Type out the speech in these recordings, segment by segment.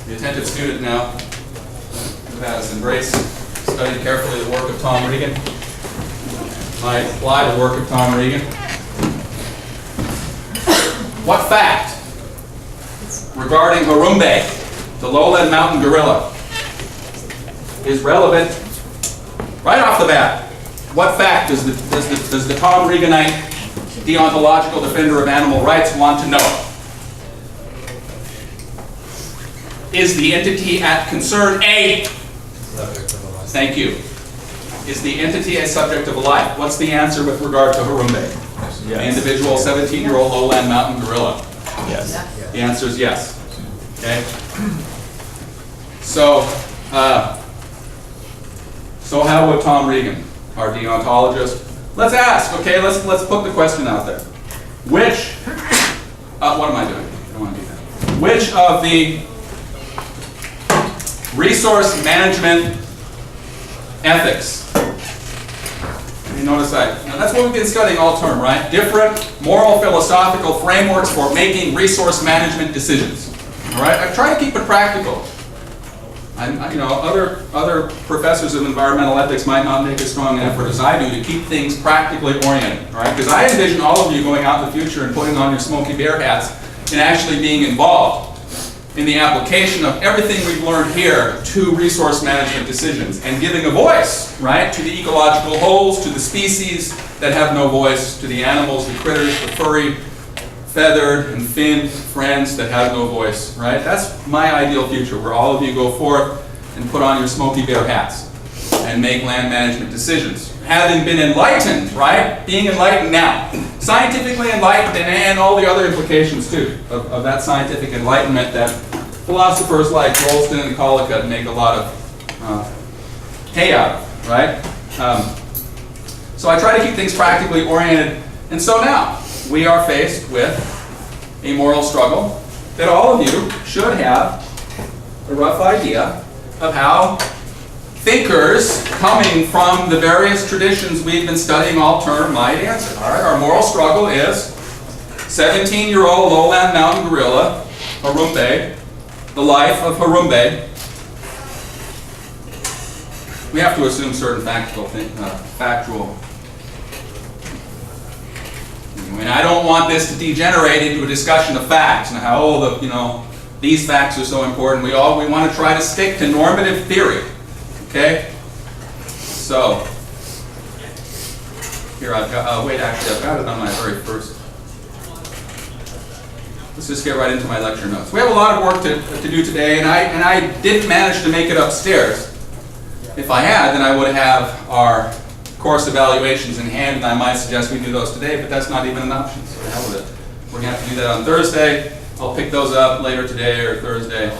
The attentive student now, who has embraced, studied carefully the work of Tom Regan, might apply the work of Tom Regan. What fact regarding Harambe, the lowland mountain gorilla, is relevant right off the bat? What fact does the Tom Reganite deontological defender of animal rights want to know? Is the entity at concern a subject of a life? Thank you. Is the entity a subject of a life? What's the answer with regard to Harambe? Yes. The individual 17-year-old lowland mountain gorilla. Yes. The answer is yes. Okay. So how would Tom Regan, our deontologist, let's ask. Okay, let's put the question out there. Which? What am I doing? I don't want to do that. Which of the resource management ethics? You notice that's what we've been studying all term, right? Different moral philosophical frameworks for making resource management decisions. All right, I try to keep it practical. Other professors of environmental ethics might not make as strong an effort as I do to keep things practically oriented. All right, because I envision all of you going out in the future and putting on your Smokey Bear hats and actually being involved in the application of everything we've learned here to resource management decisions and giving a voice, right, to the ecological wholes, to the species that have no voice, to the animals, the critters, the furry, feathered, and finned friends that have no voice, right? That's my ideal future, where all of you go forth and put on your Smokey Bear hats and make land management decisions. Having been enlightened, right? Being enlightened now. Scientifically enlightened, and all the other implications, too, of that scientific enlightenment that philosophers like Rolston and Collicutt make a lot of hay out of, right? So I try to keep things practically oriented. And so now, we are faced with a moral struggle that all of you should have a rough idea of how thinkers coming from the various traditions we've been studying all term might answer. All right, our moral struggle is 17-year-old lowland mountain gorilla, Harambe, the life of Harambe. We have to assume certain factual. I mean, I don't want this to degenerate into a discussion of facts and how these facts are so important. We want to try to stick to normative theory. Okay? So, here I've got, I've got it on my very first. Let's just get right into my lecture notes. We have a lot of work to do today, and I didn't manage to make it upstairs. If I had, then I would have our course evaluations in hand, and I might suggest we do those today, but that's not even an option, so the hell with it. We're going to have to do that on Thursday. I'll pick those up later today or Thursday.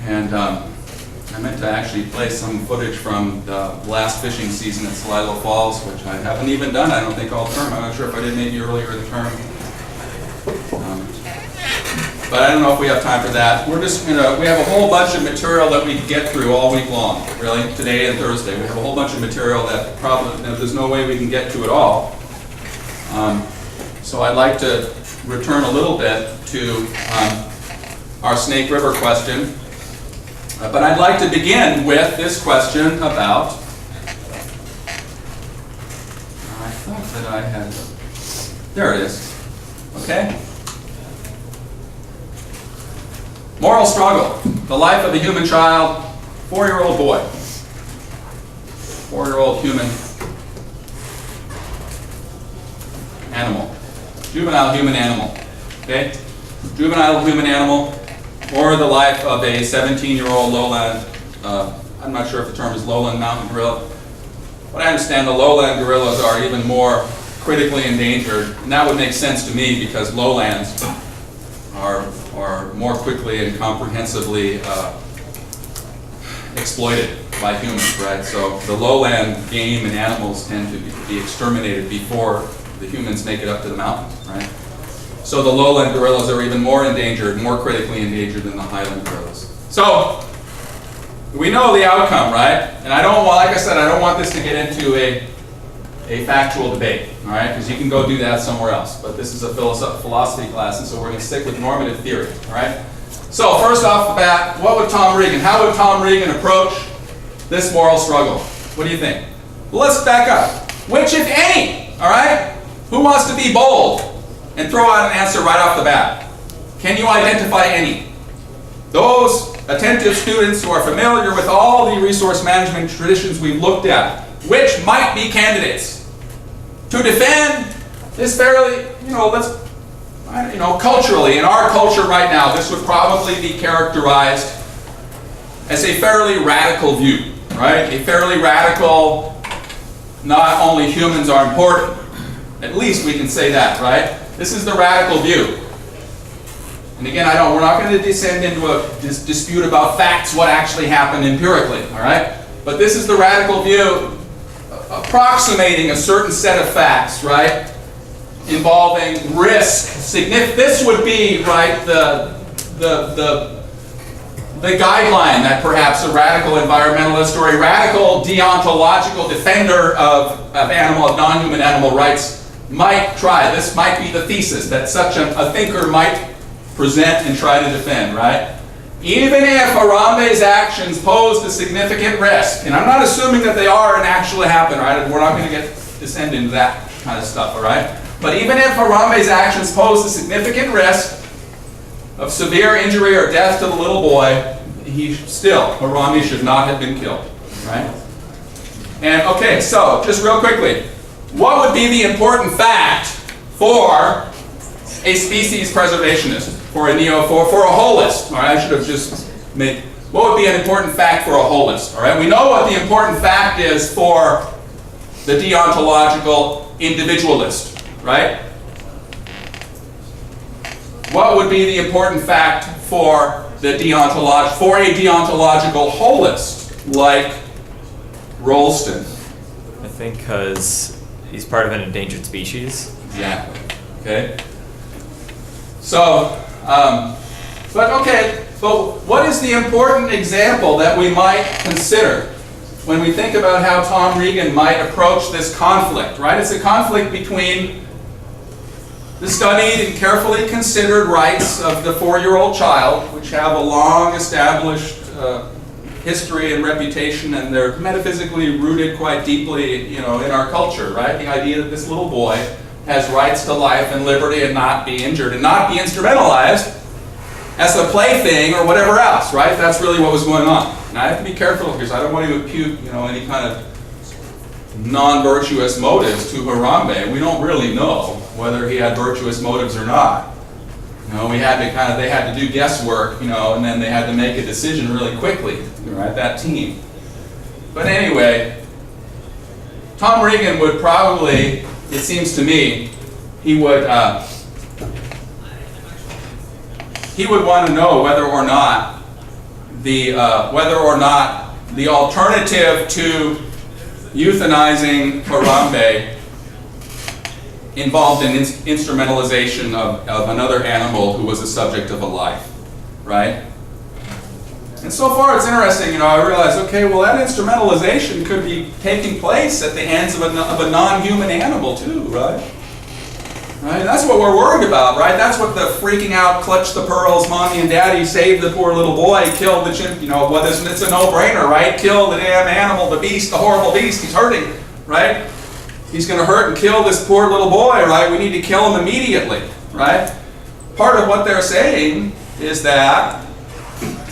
And I meant to actually play some footage from the last fishing season at Celilo Falls, which I haven't even done, I don't think, all term. I'm not sure if I did maybe earlier in the term. But I don't know if we have time for that. We're just we have a whole bunch of material that we can get through all week long, really, today and Thursday. We have a whole bunch of material that probably there's no way we can get to it all. So I'd like to return a little bit to our Snake River question. But I'd like to begin with this question about, I thought that I had, there it is, okay? Moral struggle, the life of a human child, 4-year-old boy, 4-year-old human animal, juvenile human animal, okay? Juvenile human animal, or the life of a 17-year-old lowland, I'm not sure if the term is lowland mountain gorilla, but I understand the lowland gorillas are even more critically endangered, and that would make sense to me because lowlands are more quickly and comprehensively exploited by humans, right? So the lowland game and animals tend to be exterminated before the humans make it up to the mountains, right? So the lowland gorillas are even more endangered, more critically endangered than the highland gorillas. So we know the outcome, right? And I don't want, like I said, I don't want this to get into a factual debate, all right? Because you can go do that somewhere else. But this is a philosophy class, and so we're going to stick with normative theory, all right? So first off the bat, what would Tom Regan, how would Tom Regan approach this moral struggle? What do you think? Well, let's back up. Which, if any, all right? Who wants to be bold and throw out an answer right off the bat? Can you identify any? Those attentive students who are familiar with all the resource management traditions we've looked at, which might be candidates to defend this fairly, culturally, in our culture right now, this would probably be characterized as a fairly radical view, right? A fairly radical, not only humans are important, at least we can say that, right? This is the radical view. And again, we're not going to descend into a dispute about facts, what actually happened empirically, all right? But this is the radical view approximating a certain set of facts, right? Involving risk. This would be, right, the guideline that perhaps a radical environmentalist or a radical deontological defender of non-human animal rights might try. This might be the thesis that such a thinker might present and try to defend, right? Even if Harambe's actions posed a significant risk, and I'm not assuming that they are and actually happen, right? We're not going to descend into that kind of stuff, all right? But even if Harambe's actions posed a significant risk of severe injury or death to the little boy, Harambe should not have been killed, right? And okay, so just real quickly, what would be the important fact for a species preservationist, for a holist? All right, I should have just made. What would be an important fact for a holist? All right, we know what the important fact is for the deontological individualist, right? What would be the important fact for a deontological holist like Rolston? I think because he's part of an endangered species. Exactly. Okay. So, but what is the important example that we might consider when we think about how Tom Regan might approach this conflict, right? It's a conflict between the studied and carefully considered rights of the 4-year-old child, which have a long established history and reputation, and they're metaphysically rooted quite deeply, in our culture, right? The idea that this little boy has rights to life and liberty and not be injured and not be instrumentalized as a plaything or whatever else, right? That's really what was going on. And I have to be careful because I don't want to impute, any kind of non-virtuous motives to Harambe. We don't really know whether he had virtuous motives or not. They had to do guesswork, and then they had to make a decision really quickly, right? That team. But anyway, Tom Regan would probably, it seems to me, he would want to know whether or not the alternative to euthanizing Harambe involved an instrumentalization of another animal who was the subject of a life, right? And so far it's interesting, I realize, okay, well that instrumentalization could be taking place at the hands of a non-human animal too, right? Right? That's what we're worried about, right? That's what the freaking out, clutch the pearls, mommy and daddy, save the poor little boy, kill the chimp, it's a no-brainer, right? Kill the damn animal, the beast, the horrible beast, he's hurting, right? He's going to hurt and kill this poor little boy, right? We need to kill him immediately, right? Part of what they're saying is that,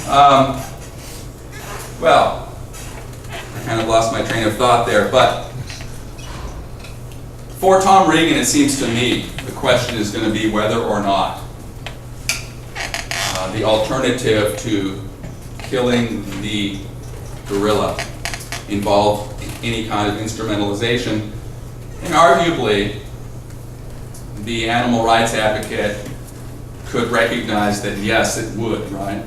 I kind of lost my train of thought there, but for Tom Regan, it seems to me, the question is going to be whether or not the alternative to killing the gorilla involved any kind of instrumentalization. And arguably, the animal rights advocate could recognize that yes, it would, right?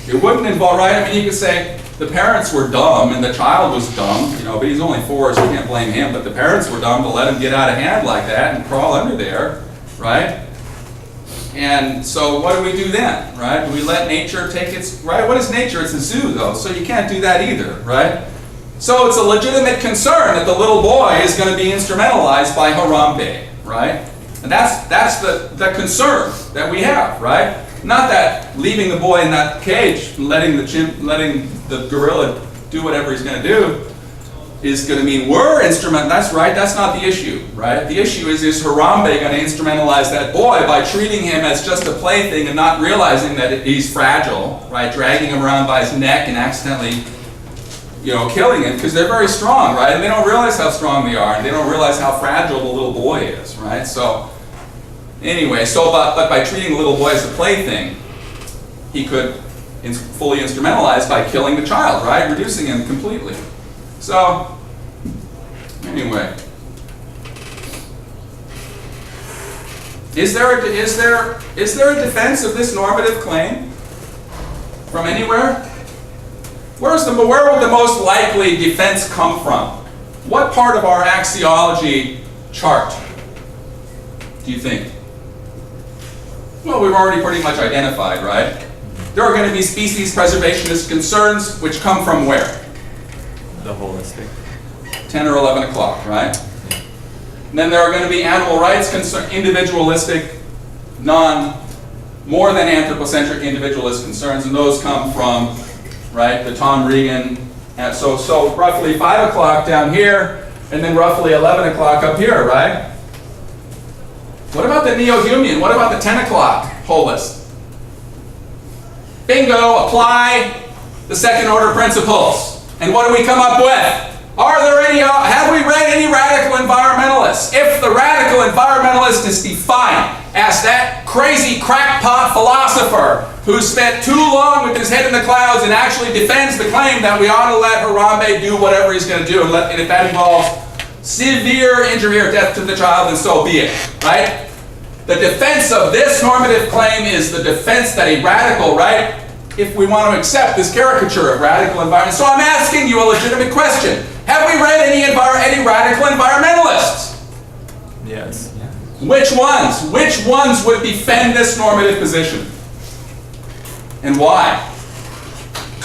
It wouldn't involve, right? I mean, you could say the parents were dumb and the child was dumb, but he's only 4, so you can't blame him. But the parents were dumb to let him get out of hand like that and crawl under there, right? And so what do we do then, right? Do we let nature take its, right? What is nature? It's a zoo, though, so you can't do that either, right? So it's a legitimate concern that the little boy is going to be instrumentalized by Harambe, right? And that's the concern that we have, right? Not that leaving the boy in that cage, letting the gorilla do whatever he's going to do is going to mean we're that's right, that's not the issue, right? The issue is Harambe going to instrumentalize that boy by treating him as just a plaything and not realizing that he's fragile, right? Dragging him around by his neck and accidentally, killing him, because they're very strong, right? And they don't realize how strong they are, and they don't realize how fragile the little boy is, right? So, anyway, but by treating the little boy as a plaything, he could fully instrumentalize by killing the child, right? Reducing him completely. So, anyway, is there a defense of this normative claim from anywhere? Where would the most likely defense come from? What part of our axiology chart do you think? Well, we've already pretty much identified, right? There are going to be species preservationist concerns which come from where? The holistic. 10 or 11 o'clock, right? And then there are going to be animal rights individualistic, more than anthropocentric individualist concerns, and those come from, right, the Tom Regan. So roughly 5 o'clock down here, and then roughly 11 o'clock up here, right? What about the neo-Humean? What about the 10 o'clock holist? Bingo, apply the second order principles. And what do we come up with? Have we read any radical environmentalists? If the radical environmentalist is defined as that crazy crackpot philosopher who spent too long with his head in the clouds and actually defends the claim that we ought to let Harambe do whatever he's going to do, and if that involves severe injury or death to the child, then so be it, right? The defense of this normative claim is the defense that a radical, right, if we want to accept this caricature of radical environment. So I'm asking you a legitimate question. Have we read any radical environmentalists? Yes. Which ones? Which ones would defend this normative position? And why?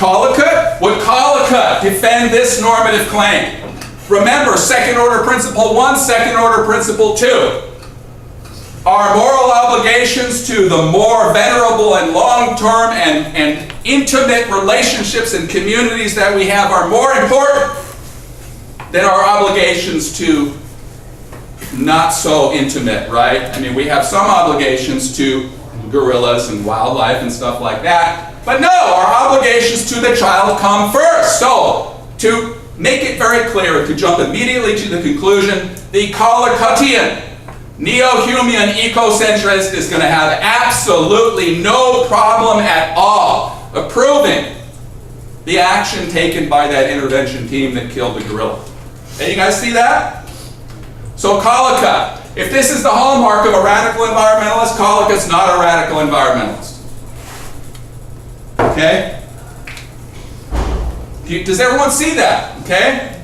Would Collicutt defend this normative claim? Remember, second order principle 1, second order principle 2. Our moral obligations to the more venerable and long-term and intimate relationships and communities that we have are more important than our obligations to not so intimate, right? I mean, we have some obligations to gorillas and wildlife and stuff like that, but no, our obligations to the child come first. So, to make it very clear, to jump immediately to the conclusion, the Collicuttian neo-Humean ecocentrist is going to have absolutely no problem at all approving the action taken by that intervention team that killed the gorilla. And you guys see that? So Collicutt, if this is the hallmark of a radical environmentalist, Collicutt's not a radical environmentalist. Okay? Does everyone see that? Okay?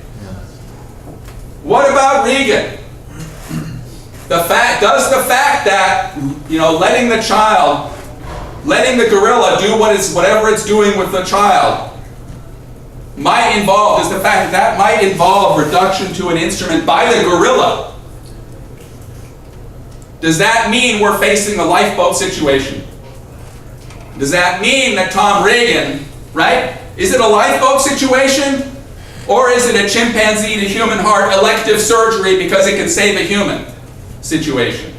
What about Regan? Does the fact that, letting the gorilla do whatever it's doing with the child does the fact that might involve reduction to an instrument by the gorilla, does that mean we're facing a lifeboat situation? Does that mean that Tom Regan, right? Is it a lifeboat situation? Or is it a chimpanzee to human heart elective surgery because it can save a human situation?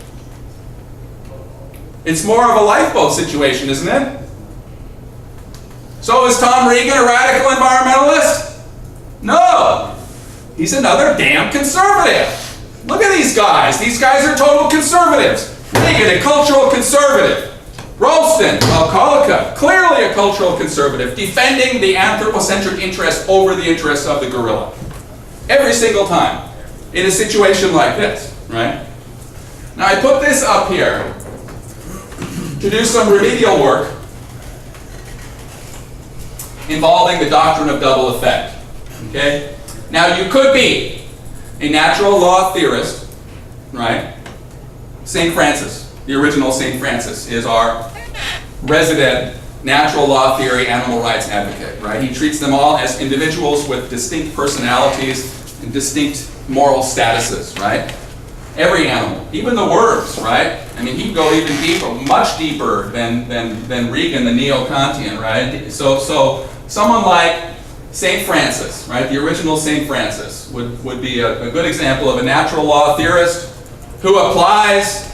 It's more of a lifeboat situation, isn't it? So is Tom Regan a radical environmentalist? No. He's another damn conservative. Look at these guys. These guys are total conservatives. Regan, a cultural conservative. Ralston, Collicutt, clearly a cultural conservative, defending the anthropocentric interest over the interests of the gorilla. Every single time. In a situation like this, right? Now I put this up here to do some remedial work involving the doctrine of double effect. Okay? Now you could be a natural law theorist, right? St. Francis, the original St. Francis, is our resident natural law theory animal rights advocate, right? He treats them all as individuals with distinct personalities and distinct moral statuses, right? Every animal, even the worms, right? I mean, he'd go even deeper, much deeper than Regan, the neo-Kantian, right? So someone like St. Francis, right? The original St. Francis would be a good example of a natural law theorist who applies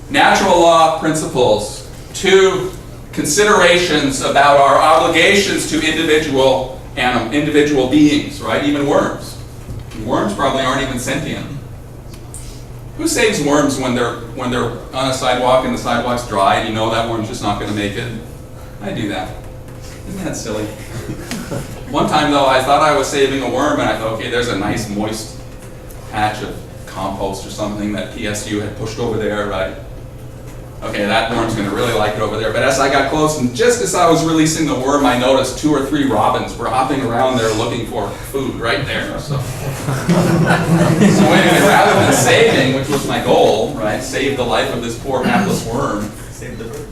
natural law principles to considerations about our obligations to individual beings, right? Even worms. Worms probably aren't even sentient. Who saves worms when they're on a sidewalk and the sidewalk's dry and you know that worm's just not going to make it? I do that. Isn't that silly? One time though, I thought I was saving a worm and I thought, okay, there's a nice moist patch of compost or something that PSU had pushed over there, right? Okay, that worm's going to really like it over there. But as I got close and just as I was releasing the worm, I noticed 2 or 3 robins were hopping around there looking for food right there. So anyway, rather than saving, which was my goal, right, save the life of this poor hapless worm, Save the bird.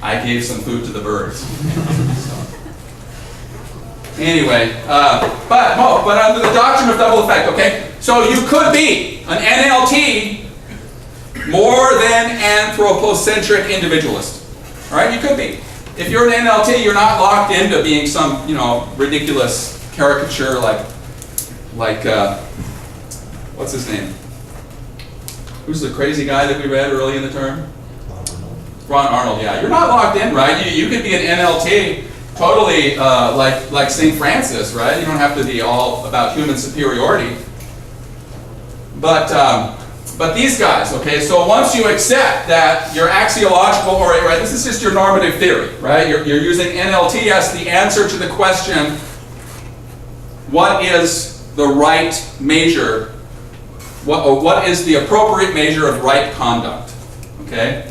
I gave some food to the birds. So. Anyway, but under the doctrine of double effect, okay, so you could be an NLT more than anthropocentric individualist. All right, you could be. If you're an NLT, you're not locked into being some, ridiculous caricature like what's his name? Who's the crazy guy that we read early in the term? Ron Arnold. Yeah, you're not locked in, right? You could be an NLT totally like St. Francis, right? You don't have to be all about human superiority. But these guys, okay, so once you accept that your axiological, right, this is just your normative theory, right? You're using NLT as the answer to the question, what is the right measure, what is the appropriate measure of right conduct, okay?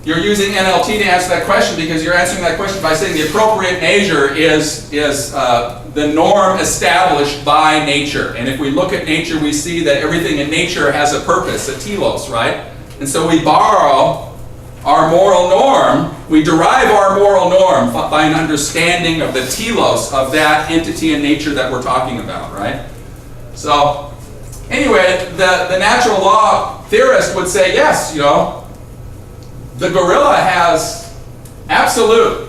You're using NLT to answer that question because you're answering that question by saying the appropriate measure is the norm established by nature. And if we look at nature, we see that everything in nature has a purpose, a telos, right? And so we borrow our moral norm, we derive our moral norm by an understanding of the telos of that entity in nature that we're talking about, right? So anyway, the natural law theorist would say, yes, the gorilla has absolute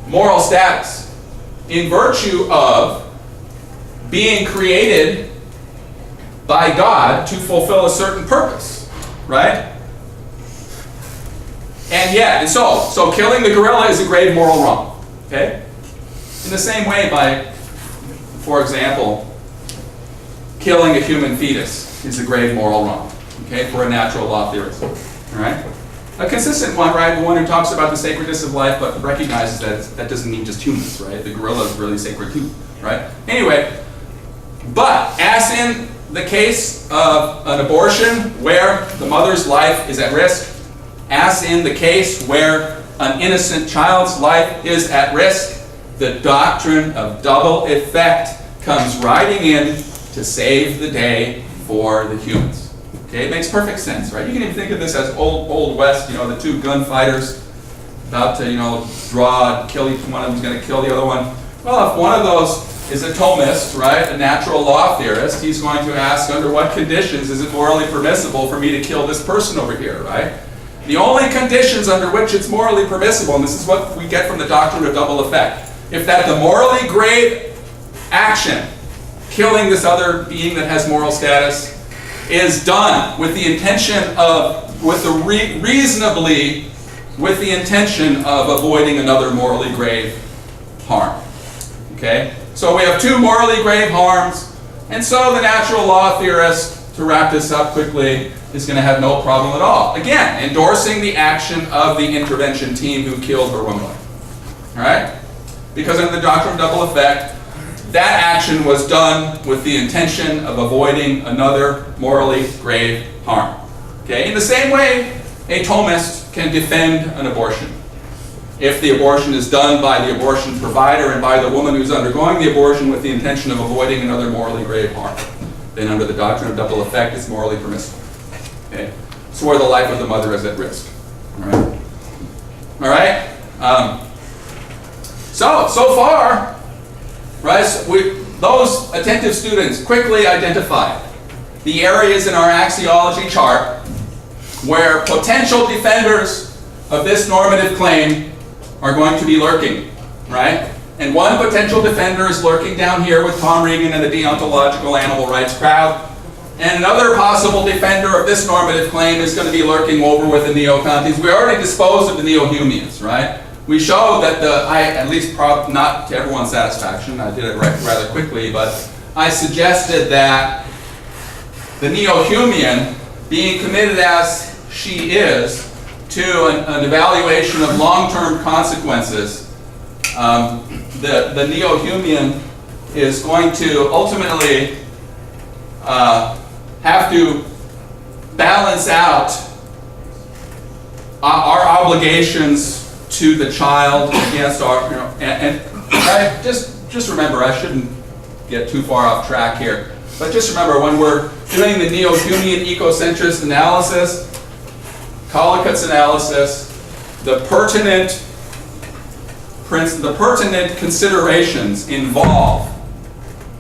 moral status in virtue of being created by God to fulfill a certain purpose, right? And yet, so killing the gorilla is a grave moral wrong, okay? In the same way for example, killing a human fetus is a grave moral wrong, okay, for a natural law theorist, all right? A consistent one, right? The one who talks about the sacredness of life, but recognizes that that doesn't mean just humans, right? The gorilla is really sacred too, right? Anyway, but as in the case of an abortion where the mother's life is at risk, as in the case where an innocent child's life is at risk, the doctrine of double effect comes riding in to save the day for the humans. Okay, it makes perfect sense, right? You can even think of this as old West, the 2 gunfighters about to, draw, kill each one of them's going to kill the other one. Well, if one of those is a Thomist, right, a natural law theorist, he's going to ask, under what conditions is it morally permissible for me to kill this person over here, right? The only conditions under which it's morally permissible, and this is what we get from the doctrine of double effect, if that the morally grave action, killing this other being that has moral status, is done with the intention of, reasonably with the intention of avoiding another morally grave harm. Okay? So we have 2 morally grave harms, and so the natural law theorist, to wrap this up quickly, is going to have no problem at all. Again, endorsing the action of the intervention team who killed her woman. All right? Because under the doctrine of double effect, that action was done with the intention of avoiding another morally grave harm. Okay? In the same way, a Thomist can defend an abortion. If the abortion is done by the abortion provider and by the woman who's undergoing the abortion with the intention of avoiding another morally grave harm, then under the doctrine of double effect, it's morally permissible. Okay? So where the life of the mother is at risk. All right? All right? So far, right, so those attentive students quickly identified the areas in our axiology chart where potential defenders of this normative claim are going to be lurking, right? And one potential defender is lurking down here with Tom Regan and the deontological animal rights crowd. And another possible defender of this normative claim is going to be lurking over with the neo-Kantians. We already disposed of the neo-Humeans, right? We showed that at least not to everyone's satisfaction, I did it rather quickly, but I suggested that the neo-Humean, being committed as she is to an evaluation of long-term consequences, the neo-Humean is going to ultimately have to balance out our obligations to the child against our, and I just remember, I shouldn't get too far off track here, but just remember when we're doing the neo-Humean ecocentrist analysis, Collicutt's analysis, the pertinent considerations involve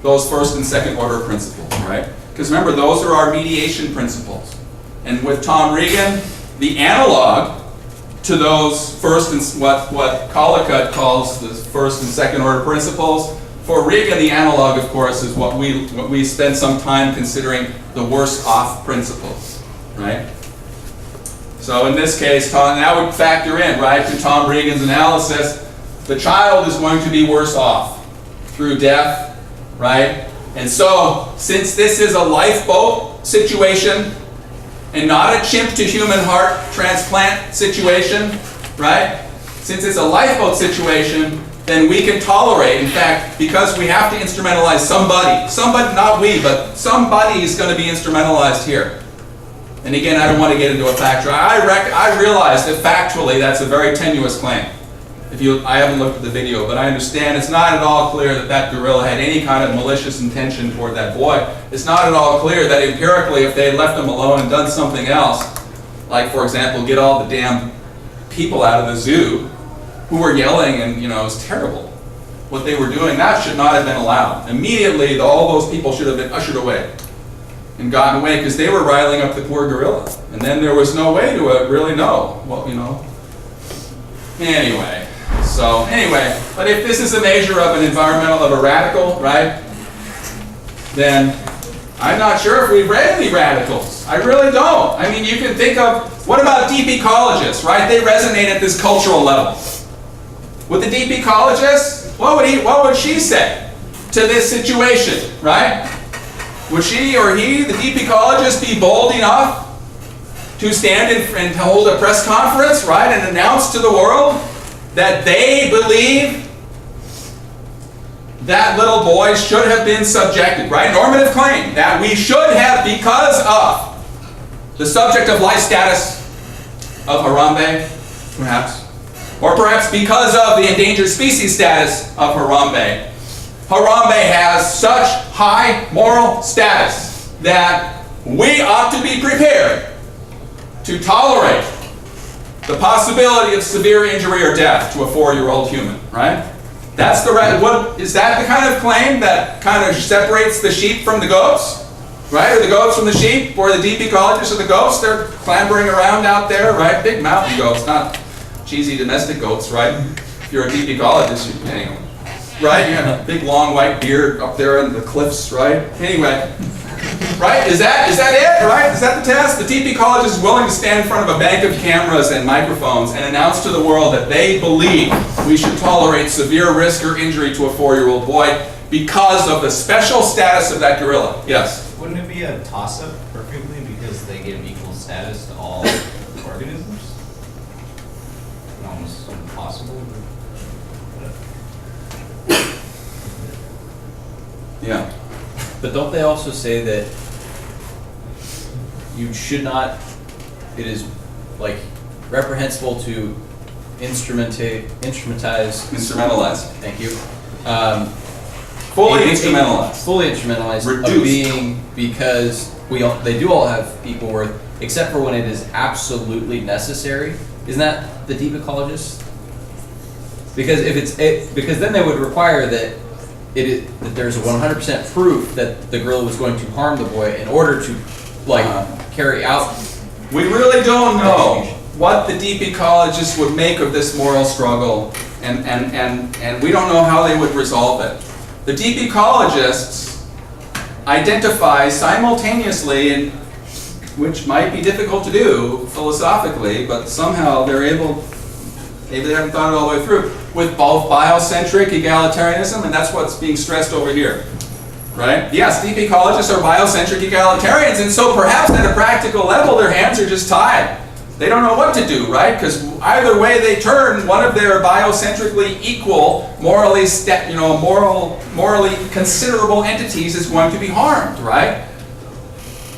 those first and second order principles, right? Because remember, those are our mediation principles. And with Tom Regan, the analog to those first and what Collicutt calls the first and second order principles, for Regan the analog, of course, is what we spend some time considering the worse off principles, right? So in this case, that would factor in, right, to Tom Regan's analysis. The child is going to be worse off through death, right? And so, since this is a lifeboat situation and not a chimp to human heart transplant situation, right? Since it's a lifeboat situation, then we can tolerate, in fact, because we have to instrumentalize somebody, not we, but somebody is going to be instrumentalized here. And again, I don't want to get into a factor. I realize that factually that's a very tenuous claim. I haven't looked at the video, but I understand it's not at all clear that that gorilla had any kind of malicious intention toward that boy. It's not at all clear that empirically, if they had left him alone and done something else, like for example, get all the damn people out of the zoo who were yelling and, it was terrible. What they were doing, that should not have been allowed. Immediately, all those people should have been ushered away and gotten away because they were riling up the poor gorilla. And then there was no way to really know. Well, Anyway. So anyway, but if this is a measure of a radical, right, then I'm not sure if we've read any radicals. I really don't. I mean, you can think of, what about deep ecologists, right? They resonate at this cultural level. With the deep ecologist, what would she say to this situation, right? Would she or he, the deep ecologist, be bold enough to stand and hold a press conference, right, and announce to the world that they believe that little boy should have been subjected, right? Normative claim that we should have, because of the subject of life status of Harambe, perhaps, or perhaps because of the endangered species status of Harambe. Harambe has such high moral status that we ought to be prepared to tolerate the possibility of severe injury or death to a 4-year-old human, right? That's is that the kind of claim that kind of separates the sheep from the goats, right? Or the goats from the sheep, or the deep ecologists of the goats? They're clambering around out there, right? Big mountain goats, not cheesy domestic goats, right? If you're a deep ecologist, anyway, right? You have a big long white beard up there on the cliffs, right? Anyway. Right? Is that it? Right? Is that the test? The deep ecologist is willing to stand in front of a bank of cameras and microphones and announce to the world that they believe we should tolerate severe risk or injury to a 4-year-old boy because of the special status of that gorilla. Yes? Wouldn't it be a toss-up perfectly because they give equal status to all organisms? Almost impossible. Yeah. But don't they also say that you should not, it is like reprehensible to instrumentalize, thank you. Fully instrumentalized. Fully instrumentalized Reduced. of being, because they do all have equal worth, except for when it is absolutely necessary. Isn't that the deep ecologist? Because if because then they would require that that there's a 100% proof that the gorilla was going to harm the boy in order to carry out. We really don't know what the deep ecologists would make of this moral struggle, and we don't know how they would resolve it. The deep ecologists identify simultaneously, and which might be difficult to do philosophically, but somehow they're able, maybe they haven't thought it all the way through, with both biocentric egalitarianism, and that's what's being stressed over here. Right? Yes, deep ecologists are biocentric egalitarians, and so perhaps at a practical level their hands are just tied. They don't know what to do, right? Because either way they turn, one of their biocentrically equal, morally considerable entities is going to be harmed, right?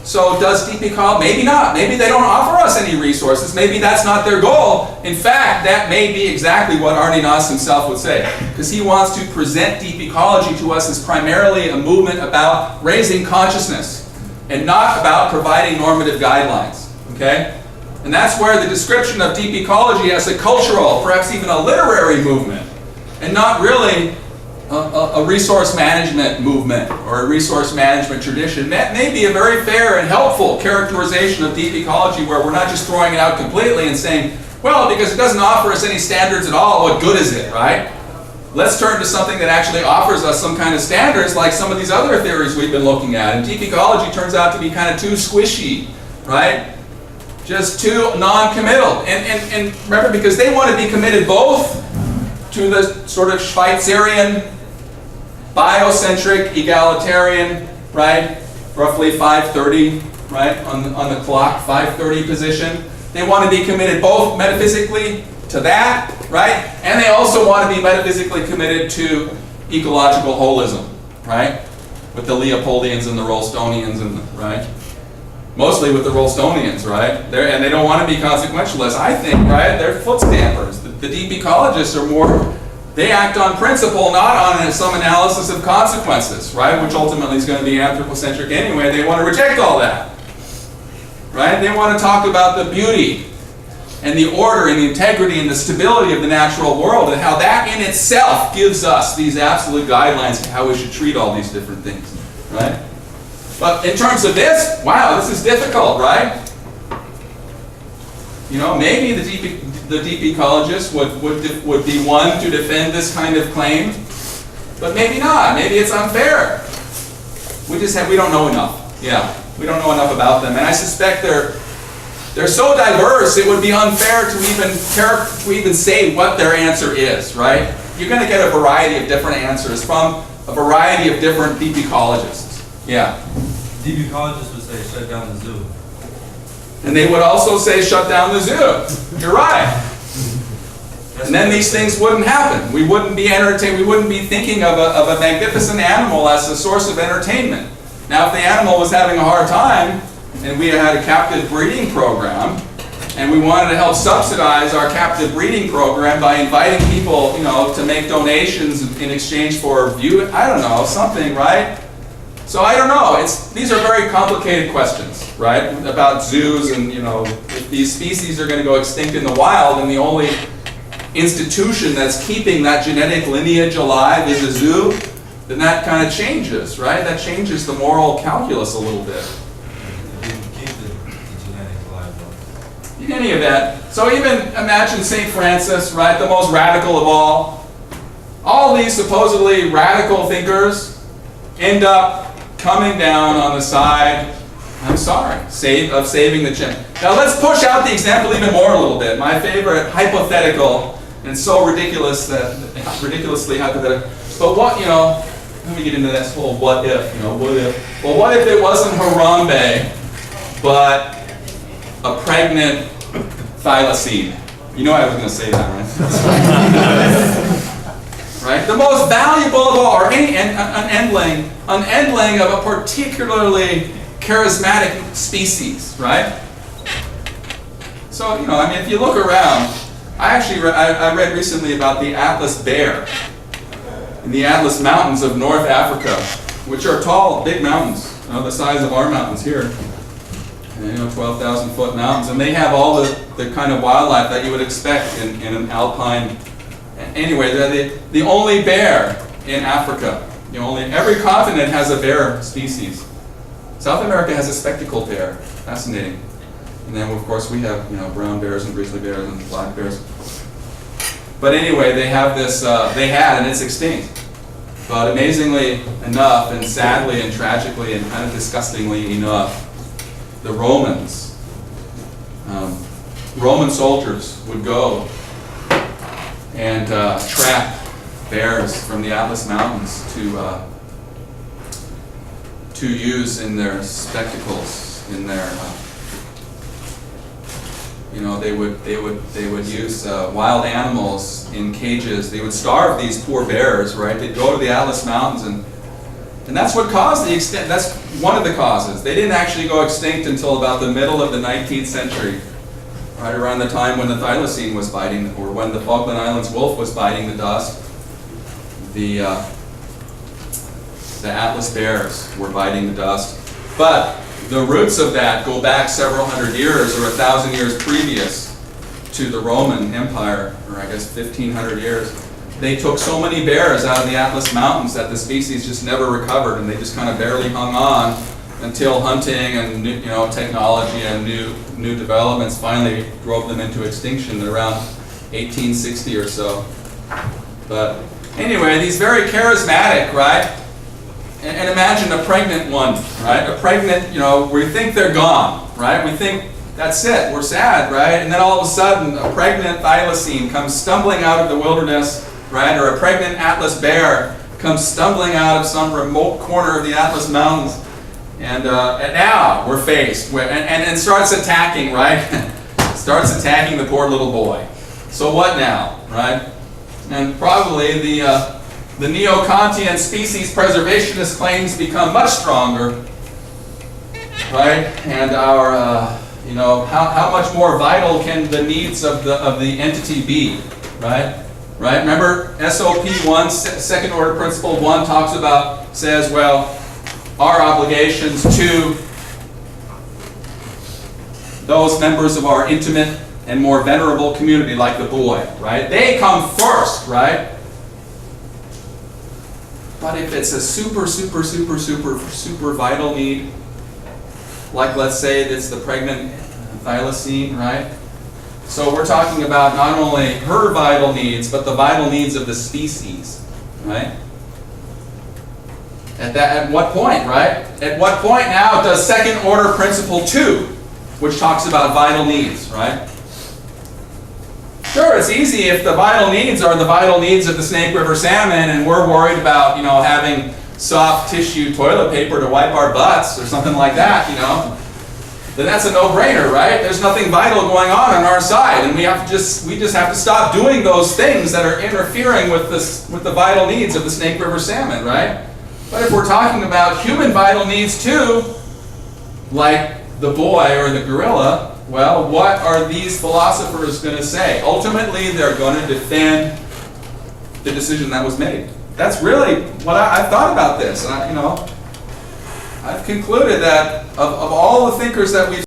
So does deep ecology? Maybe not. Maybe they don't offer us any resources. Maybe that's not their goal. In fact, that may be exactly what Arne Naess himself would say, because he wants to present deep ecology to us as primarily a movement about raising consciousness and not about providing normative guidelines. Okay? And that's where the description of deep ecology as a cultural, perhaps even a literary movement, and not really a resource management movement or a resource management tradition. That may be a very fair and helpful characterization of deep ecology, where we're not just throwing it out completely and saying, well, because it doesn't offer us any standards at all, what good is it, right? Let's turn to something that actually offers us some kind of standards, like some of these other theories we've been looking at. And deep ecology turns out to be kind of too squishy, right? Just too non-committal. And remember, because they want to be committed both to the sort of Schweizerian, biocentric, egalitarian, right? Roughly 5:30, right? On the clock, 5:30 position. They want to be committed both metaphysically to that, right? And they also want to be metaphysically committed to ecological holism, right? With the Leopoldians and the Rollstonians, right? Mostly with the Rollstonians, right? And they don't want to be consequentialists, I think, right? They're foot stampers. The deep ecologists are more, they act on principle, not on some analysis of consequences, right? Which ultimately is going to be anthropocentric anyway. They want to reject all that, right? They want to talk about the beauty and the order and the integrity and the stability of the natural world, and how that in itself gives us these absolute guidelines to how we should treat all these different things, right? But in terms of this, wow, this is difficult, right? You know, maybe the deep ecologists would be one to defend this kind of claim, but maybe not. Maybe it's unfair. We don't know enough. Yeah, we don't know enough about them, and I suspect they're so diverse it would be unfair to even say what their answer is, right? You're going to get a variety of different answers from a variety of different deep ecologists. Yeah. Deep ecologists would say shut down the zoo. And they would also say shut down the zoo. You're right. And then these things wouldn't happen. We wouldn't be entertained. We wouldn't be thinking of a magnificent animal as a source of entertainment. Now, if the animal was having a hard time, and we had a captive breeding program, and we wanted to help subsidize our captive breeding program by inviting people, you know, to make donations in exchange for I don't know, something, right? So I don't know. These are very complicated questions, right? About zoos, and you know, if these species are going to go extinct in the wild, and the only institution that's keeping that genetic lineage alive is a zoo, then that kind of changes, right? That changes the moral calculus a little bit. Keep the genetic alive though. In any event, so even imagine St. Francis, right? The most radical of all. All these supposedly radical thinkers end up coming down on the side, I'm sorry, of saving the chimp. Now let's push out the example even more a little bit. My favorite hypothetical, and so ridiculously hypothetical. But what, you know, let me get into this whole what if, you know, what if? Well, what if it wasn't Harambe, but a pregnant thylacine? You know I was going to say that, right? Right? The most valuable of all, or an endling of a particularly charismatic species, right? So, you know, I mean, if you look around, I read recently about the Atlas bear in the Atlas Mountains of North Africa, which are tall, big mountains, you know, the size of our mountains here. You know, 12,000-foot mountains, and they have all the kind of wildlife that you would expect in an alpine. Anyway, they're the only bear in Africa, You know, only every continent has a bear species. South America has a spectacled bear. Fascinating. And then, of course, we have, you know, brown bears and grizzly bears and black bears. But anyway, they have this, they had, and it's extinct. But amazingly enough, and sadly and tragically and kind of disgustingly enough, the Romans, Roman soldiers would go and trap bears from the Atlas Mountains to use in their spectacles, in their you know, they would use wild animals in cages. They would starve these poor bears, right? They'd go to the Atlas Mountains, and that's what caused the extent. That's one of the causes. They didn't actually go extinct until about the middle of the 19th century, right around the time when the thylacine was biting, or when the Falkland Islands wolf was biting the dust. The Atlas bears were biting the dust, but the roots of that go back several hundred years, or 1,000 years previous to the Roman Empire, or I guess 1,500 years. They took so many bears out of the Atlas Mountains that the species just never recovered, and they just kind of barely hung on until hunting and you know, technology and new developments finally drove them into extinction at around 1860 or so. But anyway, these very charismatic, right? And imagine a pregnant one, right? A pregnant, you know, we think they're gone, right? We think that's it, we're sad, right? And then all of a sudden, a pregnant thylacine comes stumbling out of the wilderness, right? Or a pregnant Atlas bear comes stumbling out of some remote corner of the Atlas Mountains. And now we're faced with, and starts attacking, right? Starts attacking the poor little boy. So what now, right? And probably the neo-Kantian species preservationist claims become much stronger, right? And our, you know, how much more vital can the needs of the entity be, right? Right? Remember, SOP 1, second order principle 1 talks about, says, well, our obligations to those members of our intimate and more venerable community, like the boy, right? They come first, right? But if it's a super vital need, like let's say it's the pregnant thylacine, right? So we're talking about not only her vital needs, but the vital needs of the species, right? At what point, right? At what point now does second order principle 2, which talks about vital needs, right? Sure, it's easy if the vital needs are the vital needs of the Snake River salmon, and we're worried about, you know, having soft tissue toilet paper to wipe our butts or something like that, you know. Then that's a no-brainer, right? There's nothing vital going on our side, and we just have to stop doing those things that are interfering with the vital needs of the Snake River salmon, right? But if we're talking about human vital needs too, like the boy or the gorilla, well, what are these philosophers going to say? Ultimately, they're going to defend the decision that was made. That's really what I've thought about this. And you know, I've concluded that of all the thinkers that we've